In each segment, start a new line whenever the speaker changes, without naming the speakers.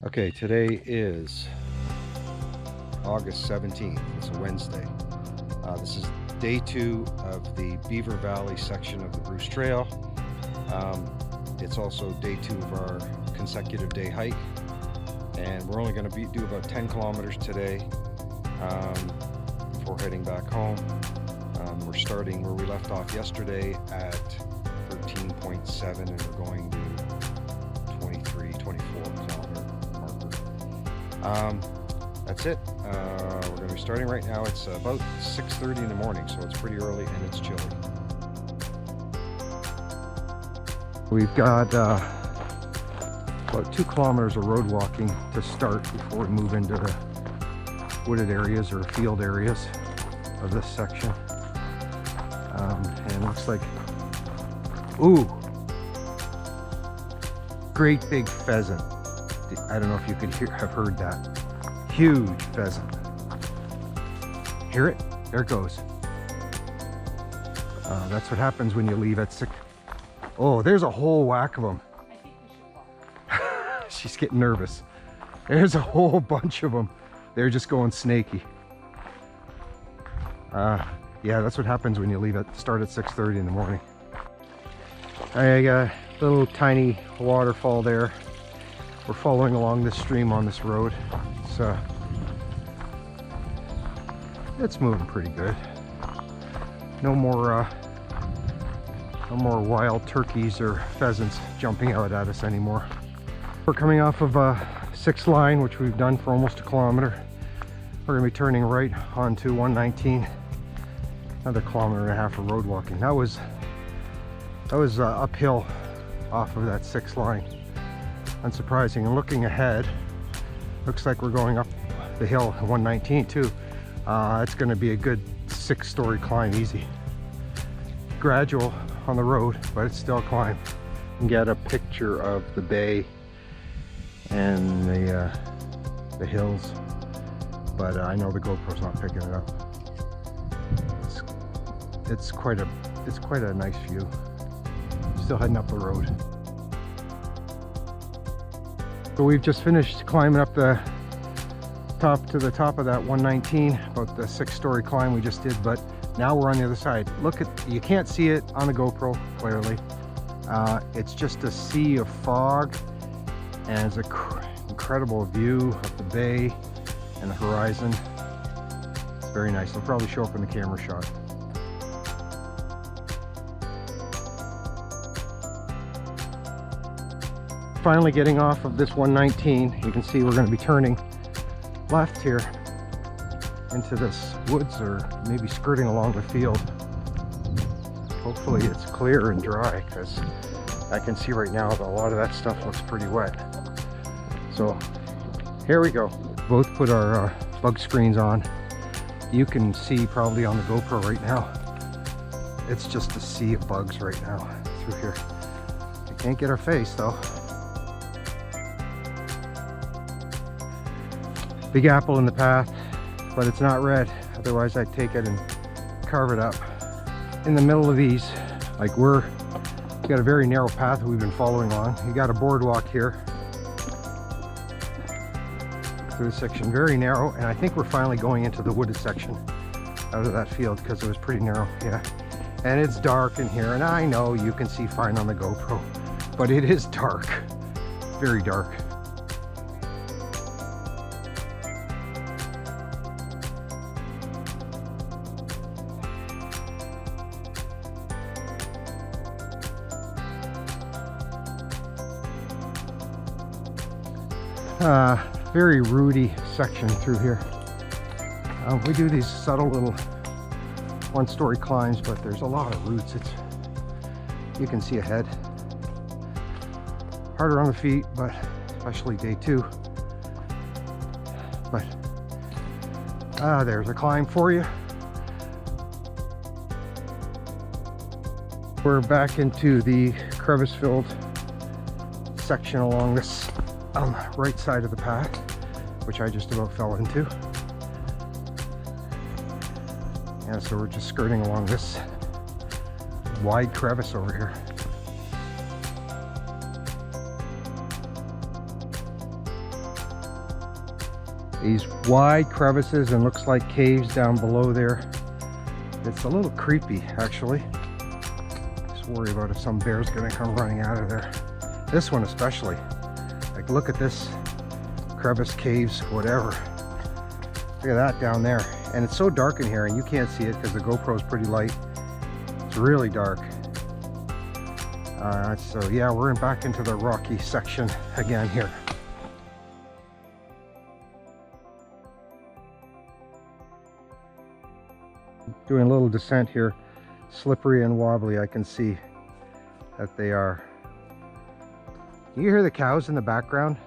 Okay, today is August 17th. It's a Wednesday. This is day 2 of the Beaver Valley section of the Bruce Trail. It's also day 2 of our consecutive day hike, and we're only going to do about 10 kilometers today before heading back home. We're starting where we left off yesterday at 13.7, and we're going to 23, 24 kilometer marker. That's it. We're going to be starting right now. It's about 6:30 in the morning, so it's pretty early and it's chilly. We've got about 2 kilometers of road walking to start before we move into the wooded areas or field areas of this section. And it looks like, ooh, great big pheasant. I don't know if you could have heard that. Huge pheasant. Hear it? There it goes. That's what happens when you leave at 6. Oh, there's a whole whack of them.
I think we should walk.
She's getting nervous. There's a whole bunch of them. They're just going snaky. Yeah, that's what happens when you start at 6:30 in the morning. I got a little tiny waterfall there. We're following along this stream on this road. It's moving pretty good. No more wild turkeys or pheasants jumping out at us anymore. We're coming off of a 6th line, which we've done for almost a kilometer. We're gonna be turning right onto 119. Another 1.5 kilometers of road walking. That was uphill off of that 6th line. Unsurprising. And looking ahead, looks like we're going up the hill at 119 too. It's going to be a good 6-story climb, easy. Gradual on the road, but it's still a climb. You can get a picture of the bay and the hills, but I know the GoPro's not picking it up. It's quite a nice view. Still heading up the road. So we've just finished climbing up the top of that 119, about the 6-story climb we just did, but now we're on the other side. You can't see it on the GoPro clearly. It's just a sea of fog, and it's an incredible view of the bay and the horizon. It's very nice. It'll probably show up in the camera shot. Finally getting off of this 119, you can see we're going to be turning left here into this woods, or maybe skirting along the field. Hopefully it's clear and dry, because I can see right now that a lot of that stuff looks pretty wet. So here we go. Both put our bug screens on. You can see probably on the GoPro right now, it's just a sea of bugs right now through here. I can't get our face though. Big apple in the path, but it's not red. Otherwise I'd take it and carve it up. In the middle of these, like we got a very narrow path that we've been following on. You got a boardwalk here through the section, very narrow, and I think we're finally going into the wooded section out of that field, because it was pretty narrow. Yeah, and it's dark in here, and I know you can see fine on the GoPro, but it is dark, very dark. Very rooty section through here. We do these subtle little 1-story climbs, but there's a lot of roots. You can see ahead. Harder on the feet, but especially day 2. But there's a climb for you. We're back into the crevice-filled section along this on the right side of the path, which I just about fell into. And so we're just skirting along this wide crevice over here. These wide crevices and looks like caves down below there. It's a little creepy, actually. Just worry about if some bear's gonna come running out of there. This one especially. Like, look at this crevice, caves, whatever. Look at that down there. And it's so dark in here and you can't see it because the GoPro's pretty light. It's really dark. So yeah, we're back into the rocky section again here. Doing a little descent here, slippery and wobbly. I can see that they are. Can you hear the cows in the background?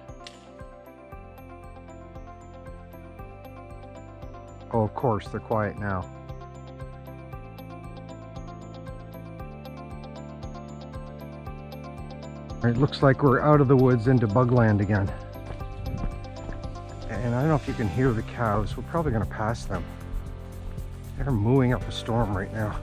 Oh, of course, they're quiet now. It looks like we're out of the woods into bugland again. And I don't know if you can hear the cows. We're probably going to pass them. They're mooing up a storm right now.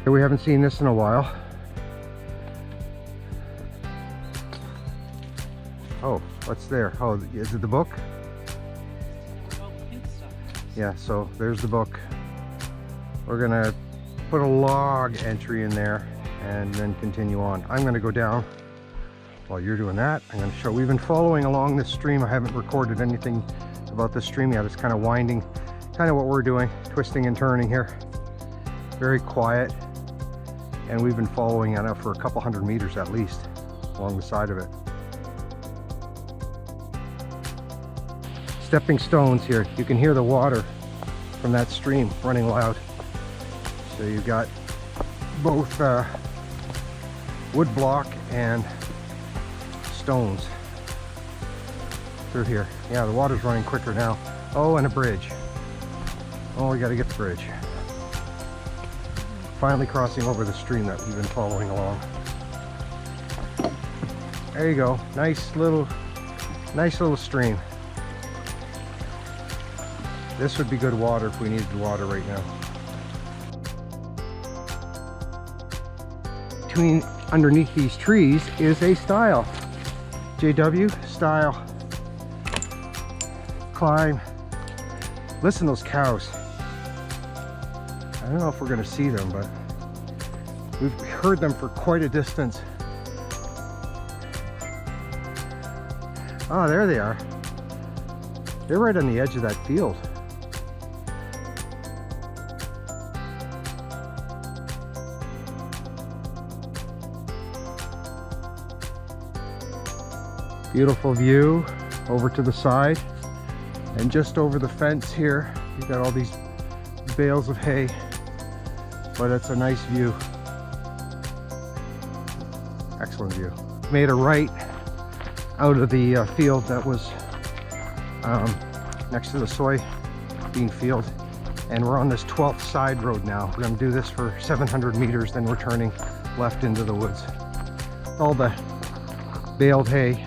We haven't seen this in a while. Oh, what's there? Oh, is it the book? Yeah, so there's the book. We're gonna put a log entry in there and then continue on. I'm gonna go down. While you're doing that, I'm going to show, we've been following along this stream. I haven't recorded anything about this stream yet. It's kind of winding, kind of what we're doing, twisting and turning here. Very quiet. And we've been following it up for a couple hundred meters at least along the side of it. Stepping stones here. You can hear the water from that stream running loud. So you've got both wood block and stones through here. Yeah, the water's running quicker now. Oh, and a bridge. Oh, we got to get the bridge. Finally crossing over the stream that we've been following along. There you go. Nice little stream. This would be good water if we needed water right now. Underneath these trees is a stile. JW style climb. Listen to those cows. I don't know if we're going to see them, but we've heard them for quite a distance. Oh, there they are. They're right on the edge of that field. Beautiful view over to the side, and just over the fence here you've got all these bales of hay, but it's a nice view. Excellent view. Made a right out of the field that was next to the soybean field, and we're on this 12th side road now. We're going to do this for 700 meters, then we're turning left into the woods. All the baled hay.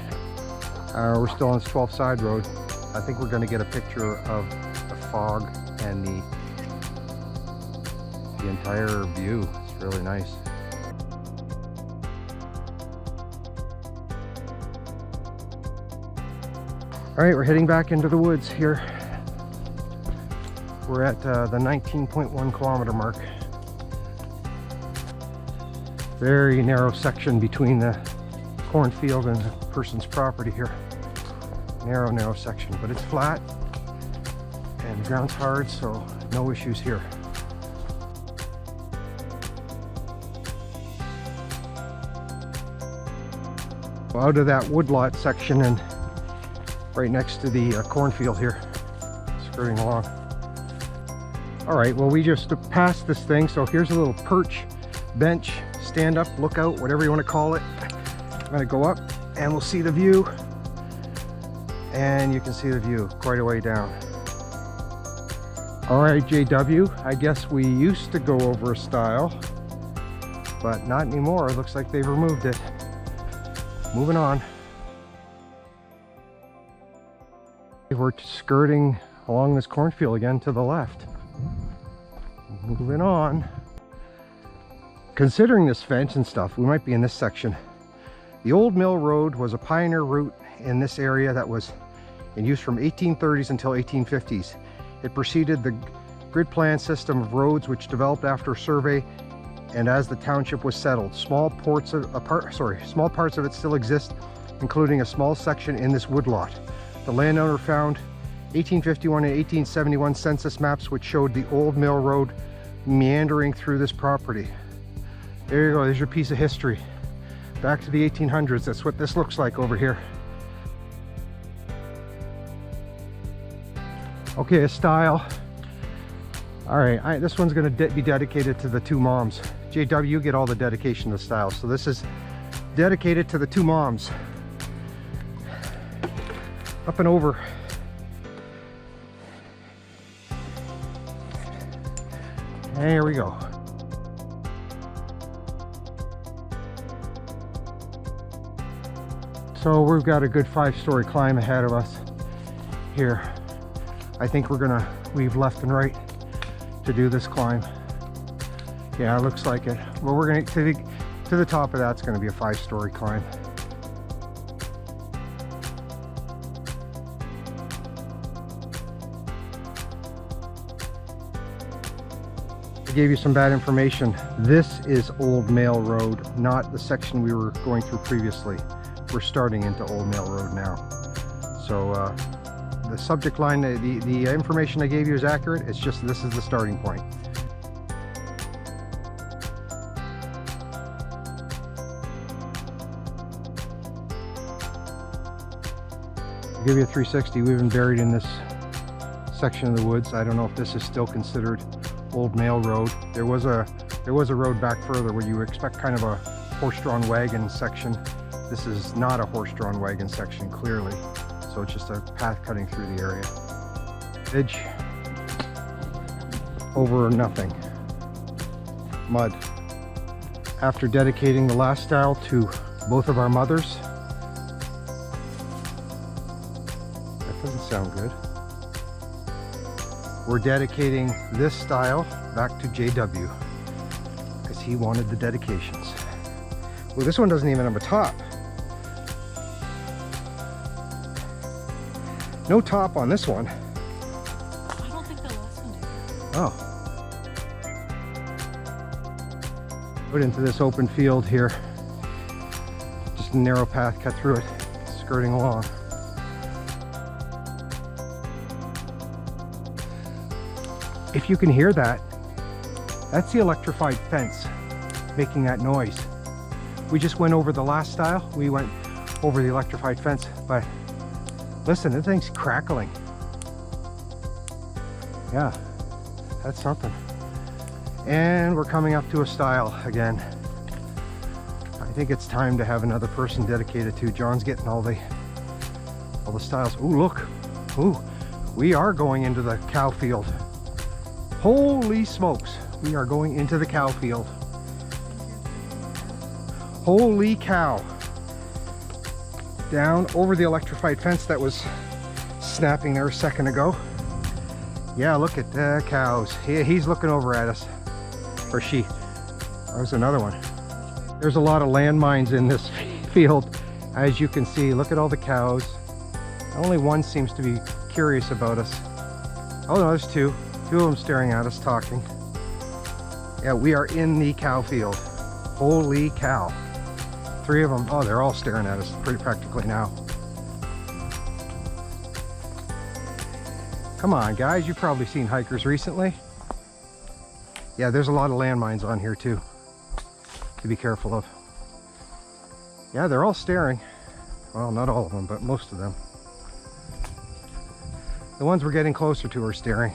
We're still on this 12th side road. I think we're going to get a picture of the fog and the entire view. It's really nice. All right, we're heading back into the woods here. We're at the 19.1 kilometer mark. Very narrow section between the cornfield and the person's property here. Narrow section, but it's flat and the ground's hard, so no issues here. Out of that woodlot section and right next to the cornfield here, skirting along. All right, well, we just passed this thing, so here's a little perch, bench, stand up, lookout, whatever you want to call it. I'm gonna go up and we'll see the view. And you can see the view quite a way down. All right, JW, I guess we used to go over a stile, but not anymore. It looks like they've removed it. Moving on. We're skirting along this cornfield again to the left. Moving on. Considering this fence and stuff, we might be in this section. The Old Mill Road was a pioneer route in this area that was in use from 1830s until 1850s. It preceded the grid plan system of roads which developed after a survey and as the township was settled. Small parts of it still exist, including a small section in this woodlot. The landowner found 1851 and 1871 census maps which showed the Old Mill Road meandering through this property. There you go, there's your piece of history. Back to the 1800s, that's what this looks like over here. Okay, a style. All right, this one's gonna be dedicated to the two moms. JW, you get all the dedication to the style. So this is dedicated to the two moms. Up and over. There we go. So we've got a good 5-story climb ahead of us here. I think we're gonna weave left and right to do this climb. Yeah, it looks like it. Well, we're gonna to the top of that's gonna be a 5-story climb. I gave you some bad information. This is Old Mill Road, not the section we were going through previously. We're starting into Old Mill Road now. So the subject line, the information I gave you is accurate. It's just this is the starting point. I'll give you a 360. We've been buried in this section of the woods. I don't know if this is still considered Old Mill Road. There was a road back further where you expect kind of a horse-drawn wagon section. This is not a horse-drawn wagon section, clearly. So it's just a path cutting through the area. Edge over nothing. Mud. After dedicating the last style to both of our mothers. That doesn't sound good. We're dedicating this style back to JW because he wanted the dedications. Well, this one doesn't even have a top. No top on this one.
I don't think the last one did.
Oh. Put into this open field here. Just a narrow path cut through it, skirting along. If you can hear that, that's the electrified fence making that noise. We just went over the last style. We went over the electrified fence, but listen, the thing's crackling. Yeah, that's something. And we're coming up to a style again. I think it's time to have another person dedicated to. John's getting all the styles. Ooh, look. Ooh, we are going into the cow field. Holy smokes, we are going into the cow field. Holy cow. Down over the electrified fence that was snapping there a second ago. Yeah, look at the cows. He's looking over at us. Or she. There's another one. There's a lot of landmines in this field. As you can see, look at all the cows. Only one seems to be curious about us. Oh no, there's two. Two of them staring at us, talking. Yeah, we are in the cow field. Holy cow. 3 of them. Oh, they're all staring at us pretty practically now. Come on, guys. You've probably seen hikers recently. Yeah, there's a lot of landmines on here too to be careful of. Yeah, they're all staring. Well, not all of them, but most of them. The ones we're getting closer to are staring.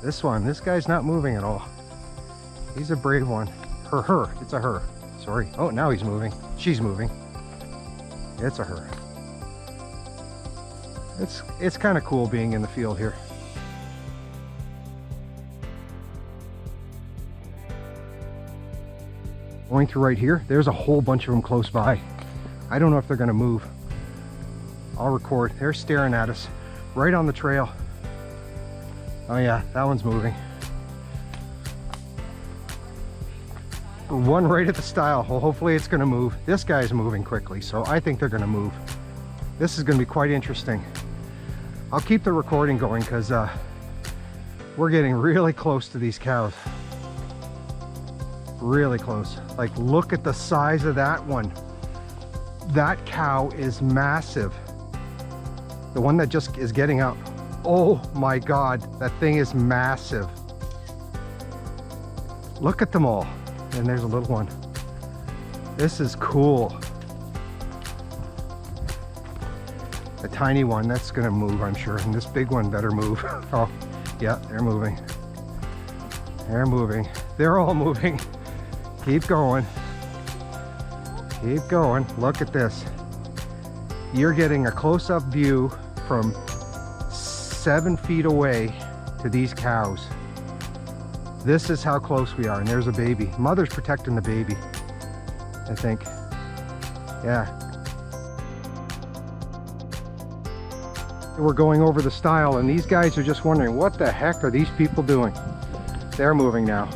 This guy's not moving at all. He's a brave one. Her, it's a her. Sorry. Oh, now he's moving. She's moving. It's a her. It's kind of cool being in the field here. Going through right here, there's a whole bunch of them close by. I don't know if they're gonna move. I'll record. They're staring at us right on the trail. Oh yeah, that one's moving. One right at the stile. Well, hopefully it's going to move. This guy's moving quickly, so I think they're going to move. This is going to be quite interesting. I'll keep the recording going because we're getting really close to these cows. Really close. Like, look at the size of that one. That cow is massive. The one that just is getting up. Oh my God, that thing is massive. Look at them all. And there's a little one. This is cool. A tiny one, that's gonna move, I'm sure. And this big one better move. Oh, yeah, they're moving. They're moving. They're all moving. Keep going. Keep going. Look at this. You're getting a close-up view from 7 feet away to these cows. This is how close we are, and there's a baby. Mother's protecting the baby, I think. Yeah. We're going over the stile, and these guys are just wondering, what the heck are these people doing? They're moving now.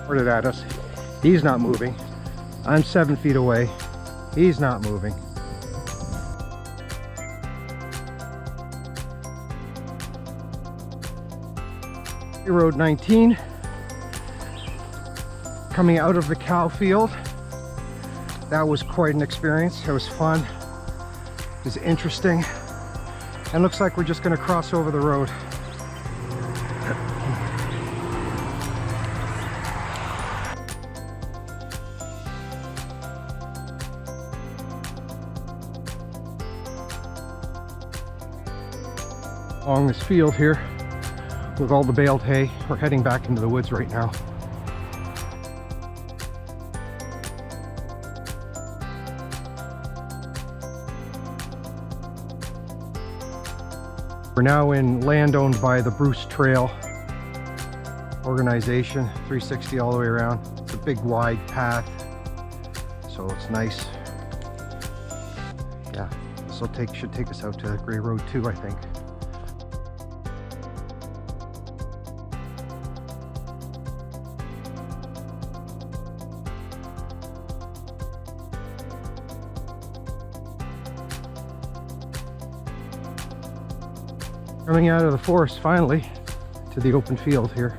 Pointed at us. He's not moving. I'm 7 feet away. He's not moving. Road 19, coming out of the cow field. That was quite an experience. It was fun. It was interesting. And looks like we're just going to cross over the road. Along this field here with all the baled hay. We're heading back into the woods right now. We're now in land owned by the Bruce Trail organization, 360 all the way around. It's a big wide path, so it's nice. Yeah, this will should take us out to Grey Road 2, I think. Coming out of the forest finally to the open field here.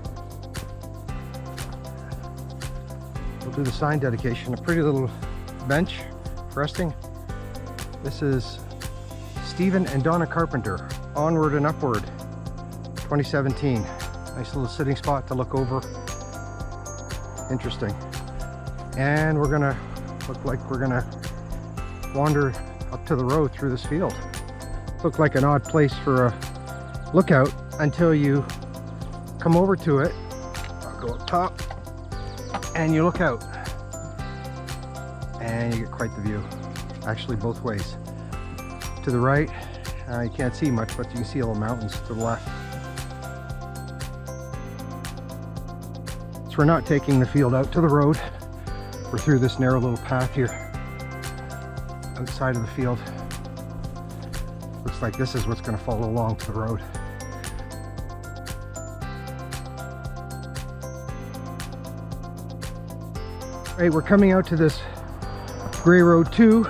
We'll do the sign dedication. A pretty little bench for resting. This is Stephen and Donna Carpenter, Onward and Upward, 2017. Nice little sitting spot to look over. Interesting. And we're gonna look like we're gonna wander up to the road through this field. Look like an odd place for a lookout until you come over to it. I'll go up top and you look out and you get quite the view, actually both ways. To the right you can't see much, but you can see all the mountains to the left. So we're not taking the field out to the road, we're through this narrow little path here outside of the field. Looks like this is what's going to follow along to the road. Right, we're coming out to this Grey Road 2.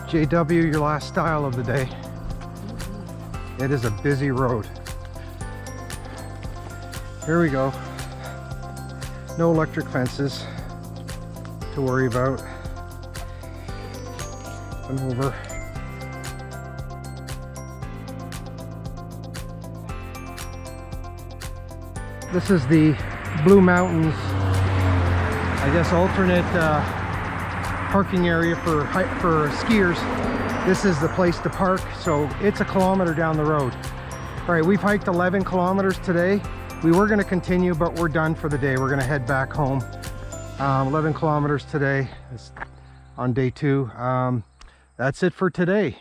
JW, your last stile of the day. It is a busy road. Here we go. No electric fences to worry about. Come over. This is the Blue Mountains, I guess, alternate parking area for skiers. This is the place to park, so it's a kilometer down the road. All right, we've hiked 11 kilometers today. We were going to continue, but we're done for the day. We're going to head back home. 11 kilometers today on day 2. That's it for today.